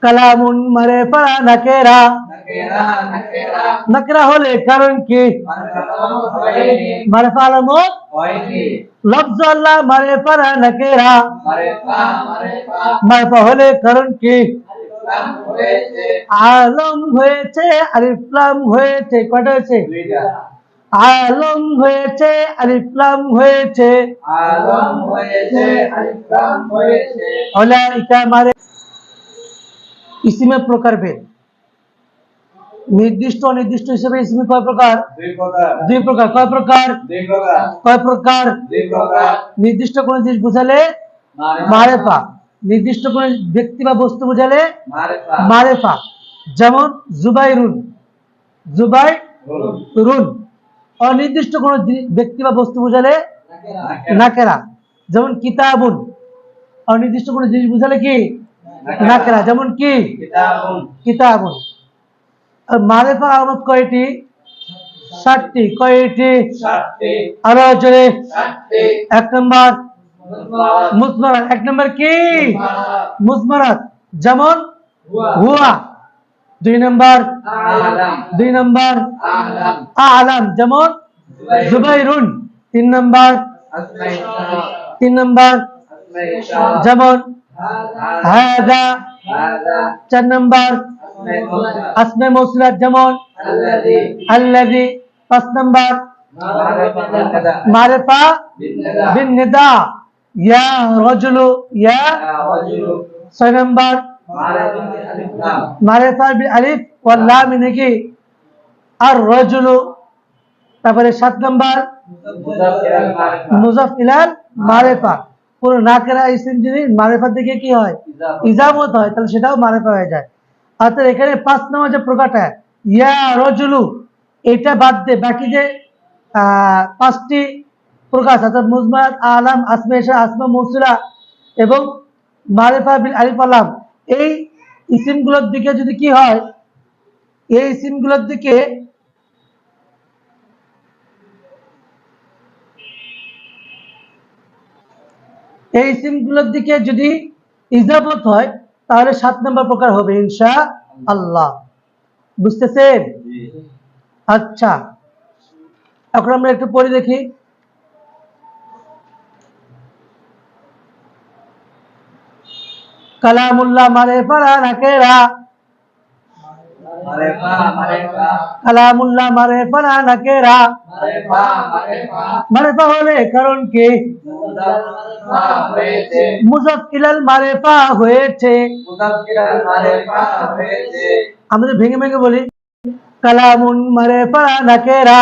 কালামুন মারিফা নাকেরা, নাকেরা হলে কারণ কি? মারিফা আলামত লফজ আল্লাহ মারিফা নাকেরা, মারিফা হলে কারণ কি? আলম হয়েছে আলিফ লাম হয়েছে, কয়টা হয়েছে? আলম হয়েছে আলিফ লাম হয়েছে, উলাইকা মারে ইসিমের প্রকারভেদ। নির্দিষ্ট অনির্দিষ্ট হিসেবে ইসমি কয় প্রকার? দুই প্রকার। কয় প্রকার? কয় প্রকার? নির্দিষ্ট কোন জিনিস বোঝালে মারেফা, নির্দিষ্ট কোন ব্যক্তি বা বস্তু বোঝালে মারেফা। যেমন জুবাইরুন, জুবাইরুন। অনির্দিষ্ট কোন ব্যক্তি বা বস্তু বোঝালে নাকেরা। যেমন কিতাবুন, অনির্দিষ্ট কোন জিনিস বোঝালে কি? নাকেরা। যেমন কি? কিতাবুন। মারিফা আলামত কয়টি? 7টি। কয়টি? আরো জোরে। 1 নম্বর মুজমারাত। 1 নম্বর কি? মুজমারাত। যেমন হুয়া। 2 নম্বর আলাম। যেমন জুবাইরুন। 3 নম্বর যেমন হাদা। 4 নম্বর আসমে মৌসুলাত। যেমন আল্লাযী। 5 নম্বর মারিফা বিন নিদা, ইয়া রাজুলু, ইয়া। 6 নম্বর মারিফা বিল আলিফ ওয়াল লাম, নাকি আর রাজুলু। তারপরে 7 নম্বর মুযাফ ইলাল মারিফা। পুরো নাকেরা ইসম যদি মারিফার দিকে কি হয়? ইজামত হয়, তাহলে সেটাও মারিফা হয়ে যায়। অর্থাৎ এখানে 5 নম্বর যে প্রকারটা ইয়া রাজুলু, এটা বাদ দিয়ে বাকি যে 5টি প্রকার অর্থাৎ মুজমারাত, আলাম, আসমে ইশারা, আসমা মৌসুলা এবং মারিফা বিল আলিফ ওয়াল লাম, এই ইসিমগুলোর দিকে যদি কি হয়, এই ইসিমগুলোর দিকে যদি ইজাফত হয় তাহলে 7 নম্বর প্রকার হবে ইনশাআল্লাহ। বুঝতেছেন? আচ্ছা, এখন আমরা একটু পড়ে দেখি। কালামুল্লাহ মারিফা নাকেরা, কালামুল্লাহ মারিফা নাকেরা, মারিফা হলে কারণ কি? মুযাফ ইলাল মারিফা হয়েছে। আমরা ভেঙে ভেঙে বলি, কালামুন মারিফা নাকেরা,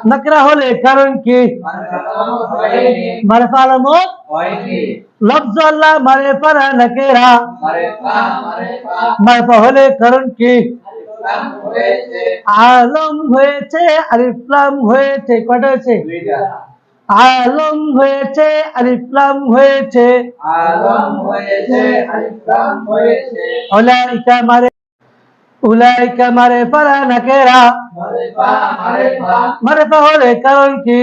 নাকেরা হলে কারণ কি? মারিফা আলামত লফজ আল্লাহ মারিফা নাকেরা, মারিফা হলে কারণ কি? আলম হয়েছে আলিফ লাম হয়েছে, কয়টা হয়েছে? আলম হয়েছে আলিফ লাম হয়েছে, উলাইকা মারিফা নাকেরা, মারিফা হলে কারণ কি?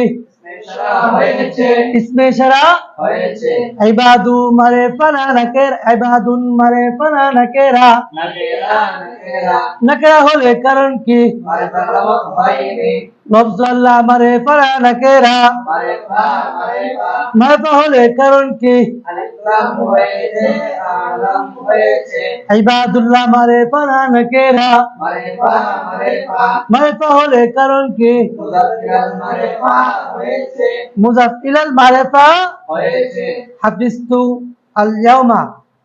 ইসমে ইশারা। ইবাদু মারিফা নাকেরা, ইবাদুন মারিফা নাকেরা, নাকেরা হলে কারণ কি? লফজ আল্লাহ মারিফা নাকেরা, মারিফা হলে কারণ কি? ইবাদুল্লাহ মারিফা নাকেরা, মারিফা হলে কারণ কি? মুযাফ ইলাল মারিফা হাফিজতু আল ইয়াউমা,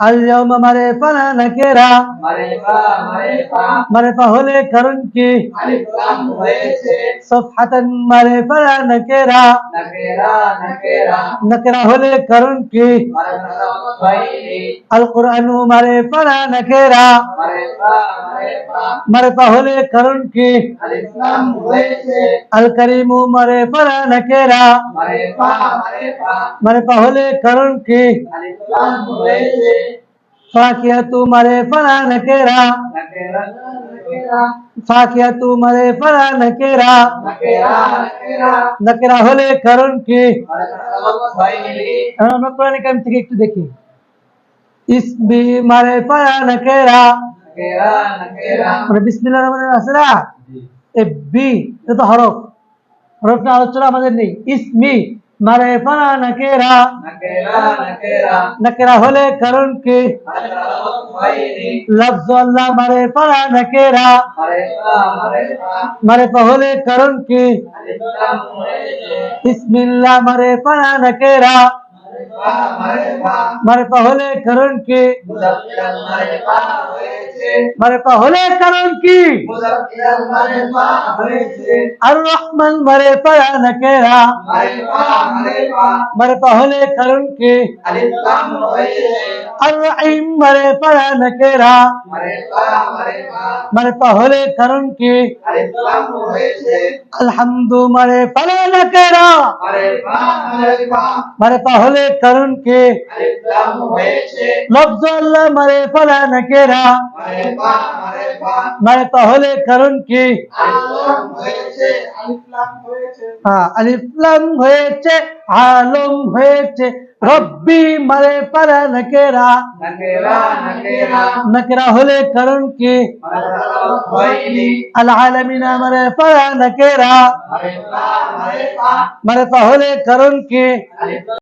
আল ইয়াউমা মারিফা নাকেরা, মারিফা হলে কারণ কি? সাফহাতান মারিফা নাকেরা, নাকেরা হলে কারণ কি? আল কুরআনু মারিফা নাকেরা, মারিফা হলে কারণ কি? আল কারীমু মারিফা নাকেরা, মারিফা হলে কারণ কি? ফাকিহাতু মারিফা নাকেরা, ফাকিহাতু মারিফা নাকেরা, নাকেরা হলে কারণ কি? আমরা কোরআন কারীম থেকে একটু দেখি। ইসমি মারিফা নাকিরা nakira nakira মানে বিসমিল্লাহির রহমানির রহিম আছে না এই বি এটা তো হরফ হরফটা আলোচনা আমাদের নেই ইসমি মারিফা নাকিরা nakira nakira নাকিরা হলে কারণ কি alif ghairi লফজ আল্লাহ মারিফা নাকিরা marifa marifa মারিফা হলে কারণ কি alif lam hoyeche বিসমিল্লাহ মারিফা নাকিরা marifa marifa মারিফা হলে কারণ কি muzakkar marifa hoyeche মারিফা হলে কারণ কি muzakkar marifa hoyeche আর রহমান মারিফা নাকিরা marifa marifa মারিফা হলে কারণ কি alif lam hoyeche আর রহিম মারিফা নাকিরা marifa marifa মারিফা হলে কারণ কি alif lam hoyeche আলহামদু মারিফা নাকিরা marifa marifa মারিফা হলে কারণ কি alif lam hoyeche লফজ আল্লাহ মারিফা নাকিরা marifa marifa মারিফা হলে কারণ কি alif lam hoyeche alif lam hoyeche হ্যাঁ আলিফ লাম হয়েছে আলম হয়েছে রব্বি মারিফা নাকিরা nakira nakira নাকিরা হলে কারণ কি alif ghairi আল আলামিনা মারিফা নাকিরা marifa marifa মারিফা হলে কারণ কি alif